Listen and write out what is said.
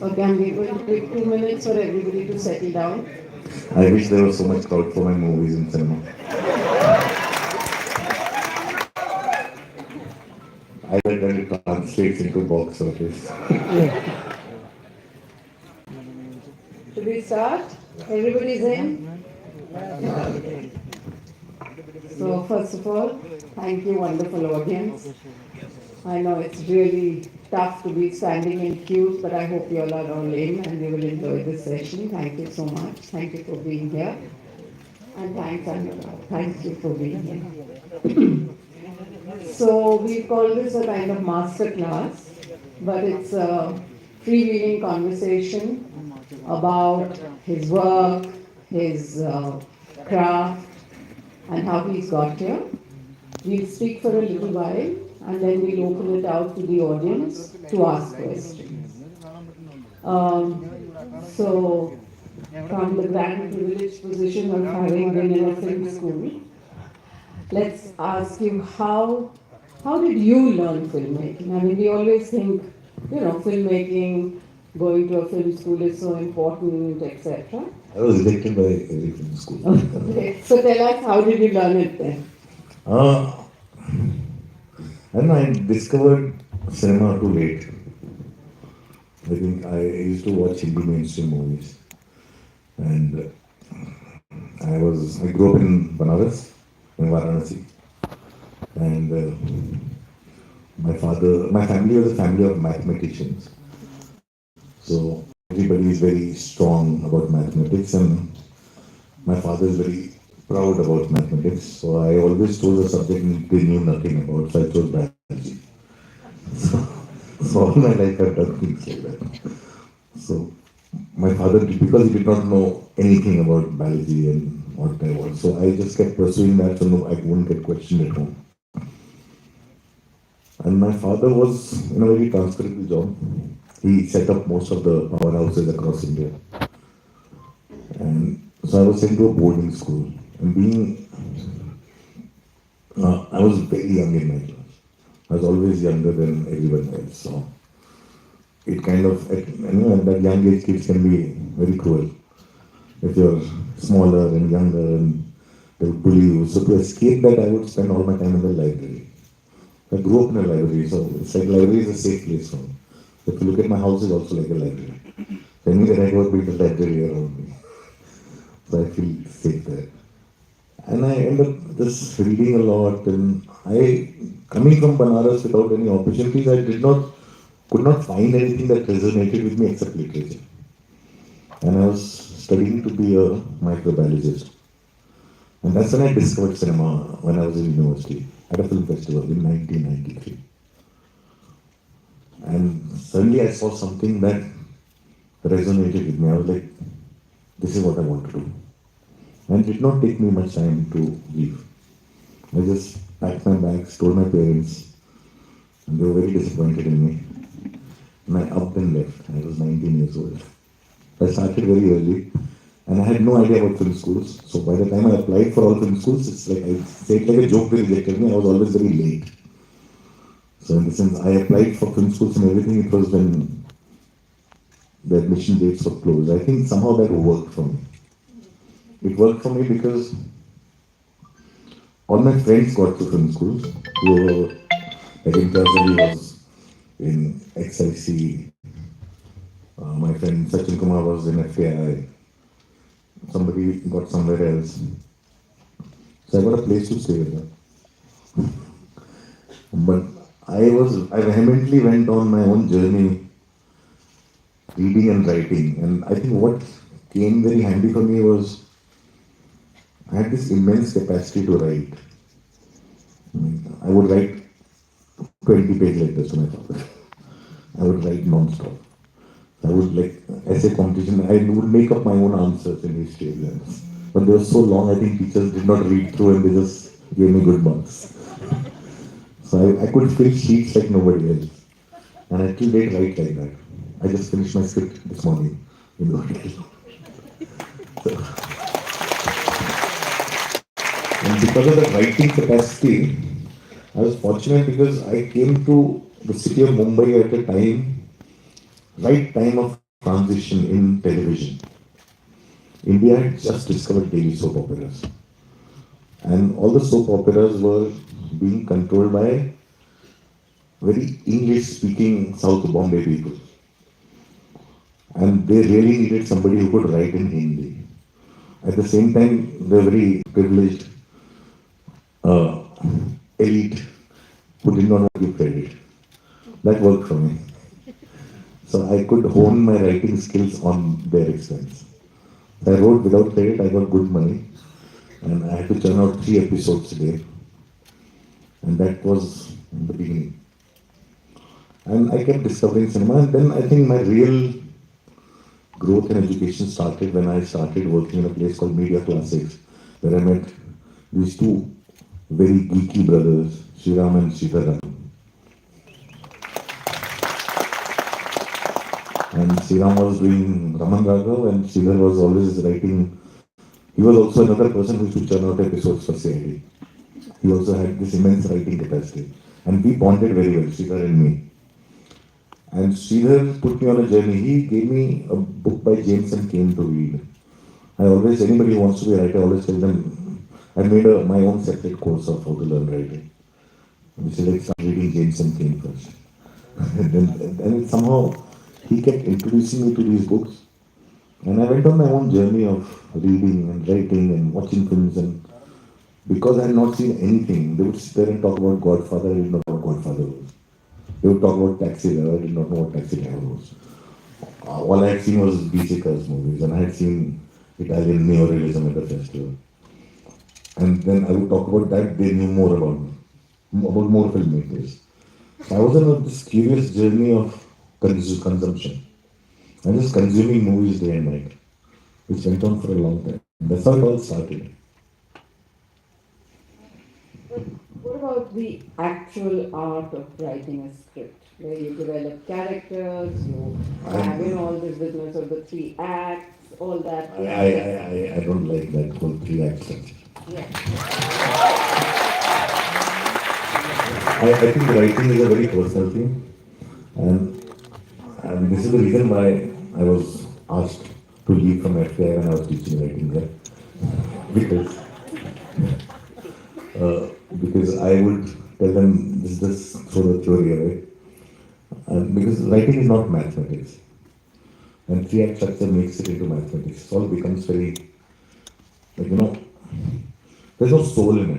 Okay, I'm going to take 2 minutes for everybody to settle down. I wish there was so much crowd for my movies in cinema. I bet that it translates into box office. Should we start? Everybody's in? So, first of all, thank you, wonderful audience. I know it's really tough to be standing in queues, but I hope you all are all in and you will enjoy this session. Thank you so much. Thank you for being here. And thanks, Anurag. Thank you for being here. So we call this a kind of master class, but it's a freewheeling conversation about his work, his craft, and how he's got here. We'll speak for a little while and then we'll open it out to the audience to ask questions. So, from the grand privileged position of having been in a film school, let's ask you how did you learn filmmaking? I mean, we always think, filmmaking, going to a film school is so important, etc. I was rejected by every film school. Okay, so tell us, how did you learn it then? Uh, and I discovered cinema too late. I think I used to watch Hindi mainstream movies. And I grew up in Banaras, in Varanasi. And my family was a family of mathematicians. So everybody is very strong about mathematics, and my father is very proud about mathematics. So I always chose a subject they knew nothing about, so I chose biology. So all my life I've done things like that. So my father, because he did not know anything about biology and what I was, so I just kept pursuing that so no, I wouldn't get questioned at home. And my father was in a very transferable job. He set up most of the powerhouses across India. And so I was sent to a boarding school. And I was very young in my class. I was always younger than everyone else. So it kind of, at that young age, kids can be very cruel. If you're smaller and younger and they would bully you. So to escape that, I would spend all my time in the library. I grew up in a library, so it's like library is a safe place for me. If you look at my house, it's also like a library. Tell me the network built a library around me. So I feel safe there. And I end up just reading a lot, and coming from Banaras without any opportunities, could not find anything that resonated with me except literature. And I was studying to be a microbiologist. And that's when I discovered cinema when I was in university at a film festival in 1993. And suddenly I saw something that resonated with me. I was like, this is what I want to do. And it did not take me much time to leave. I just packed my bags, told my parents, and they were very disappointed in me. And I upped and left. I was 19 years old. I started very early, and I had no idea about film schools. So by the time I applied for all film schools, it's like I say it like a joke, they rejected me. I was always very late. So in the sense, I applied for film schools and everything. It was when the admission dates were closed. I think somehow that worked for me. It worked for me because all my friends got to film schools. Whoever, like in Kazali was in XIC. My friend Sachin Kumar was in FKI. Somebody got somewhere else. So I got a place to stay with them. But I vehemently went on my own journey, reading and writing. And I think what came very handy for me was I had this immense capacity to write. I would write 20 page letters to my father. I would write non-stop. I would like essay competition. I would make up my own answers in history exams. But they were so long, I think teachers did not read through and they just gave me good marks. So I could fill sheets like nobody else. And I still did write like that. I just finished my script this morning in the hotel. So, and because of the writing capacity, I was fortunate because I came to the city of Mumbai at a right time of transition in television. India had just discovered daily soap operas, and all the soap operas were being controlled by very English-speaking South Bombay people, and they really needed somebody who could write in Hindi. At the same time, they were very privileged uh, elite who did not want to give credit. That worked for me. So I could hone my writing skills on their expense. I wrote without credit, I got good money, and I had to churn out 3 episodes a day. And that was in the beginning. And I kept discovering cinema, and then I think my real growth in education started when I started working in a place called Media Classics, where I met these two very geeky brothers, Sriram and Sridhar. And Sriram was doing Raman Raghav, and Sridhar was always writing. He was also another person who used to churn out episodes for CID. He also had this immense writing capacity. And we bonded very well, Sridhar and me. And Sridhar put me on a journey. He gave me a book by James and Cain to read. I always, anybody who wants to be a writer, I always tell them, I made my own separate course of how to learn writing. Which is like start reading James and Cain first. And somehow he kept introducing me to these books. And I went on my own journey of reading and writing and watching films. And because I had not seen anything, they would sit there and talk about Godfather. I didn't know what Godfather was. They would talk about Taxi Driver. I did not know what Taxi Driver was. All I had seen was B.C. Kerr's movies, and I had seen Italian neorealism at the festival. And then I would talk about that. They knew more about me, about more filmmakers. So I was on this curious journey of consumption. I was just consuming movies day and night, which went on for a long time. That's how it all started. What about the actual art of writing a script, where you develop characters, you have all this business of the 3 acts, all that? I don't like that whole 3 act structure. Yeah. I think writing is a very personal thing, and, and this is the reason why I was asked to leave from FKI when I was teaching writing there, because because I would tell them this is through the theory away, and because writing is not mathematics, and 3 act structure makes it into mathematics. It all becomes very, like, there's no soul in it.